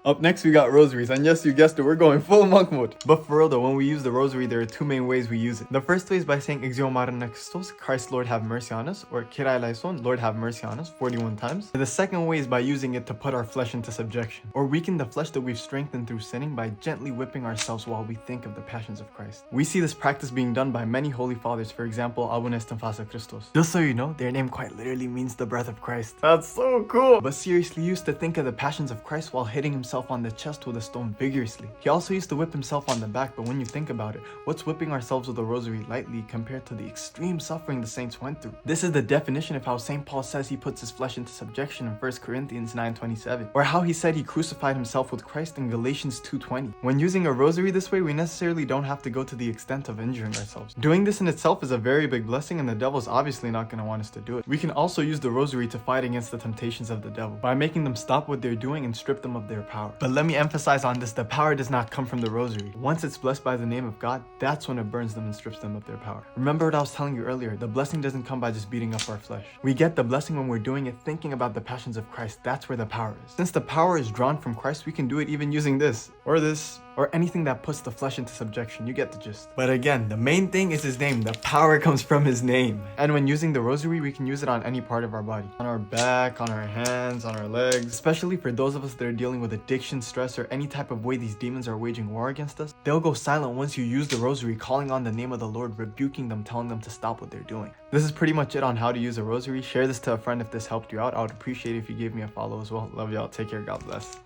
Up next we got rosaries, and yes, you guessed it, we're going full monk mode. But for real though, when we use the rosary, there are two main ways we use it. The first way is by saying Exio Marana Christos, Christ Lord have mercy on us, or Kyrie eleison, Lord have mercy on us, 41 times. And the second way is by using it to put our flesh into subjection, or weaken the flesh that we've strengthened through sinning by gently whipping ourselves while we think of the passions of Christ. We see this practice being done by many holy fathers, for example, Abune Estenfasa Christos. Just so you know, their name quite literally means the breath of Christ. That's so cool! But seriously, he used to think of the passions of Christ while hitting himself on the chest with a stone vigorously. He also used to whip himself on the back, but when you think about it, what's whipping ourselves with a rosary lightly compared to the extreme suffering the saints went through? This is the definition of how St. Paul says he puts his flesh into subjection in 1 Corinthians 9:27, or how he said he crucified himself with Christ in Galatians 2:20. When using a rosary this way, we necessarily don't have to go to the extent of injuring ourselves. Doing this in itself is a very big blessing, and the devil's obviously not going to want us to do it. We can also use the rosary to fight against the temptations of the devil by making them stop what they're doing and strip them of their power. But let me emphasize on this, the power does not come from the rosary. Once it's blessed by the name of God, that's when it burns them and strips them of their power. Remember what I was telling you earlier, the blessing doesn't come by just beating up our flesh. We get the blessing when we're doing it thinking about the passions of Christ. That's where the power is. Since the power is drawn from Christ, we can do it even using this, or anything that puts the flesh into subjection. You get the gist. But again, the main thing is his name. The power comes from his name. And when using the rosary, we can use it on any part of our body. On our back, on our hands, on our legs. Especially for those of us that are dealing with addiction, stress, or any type of way these demons are waging war against us. They'll go silent once you use the rosary, calling on the name of the Lord, rebuking them, telling them to stop what they're doing. This is pretty much it on how to use a rosary. Share this to a friend if this helped you out. I would appreciate it if you gave me a follow as well. Love y'all. Take care. God bless.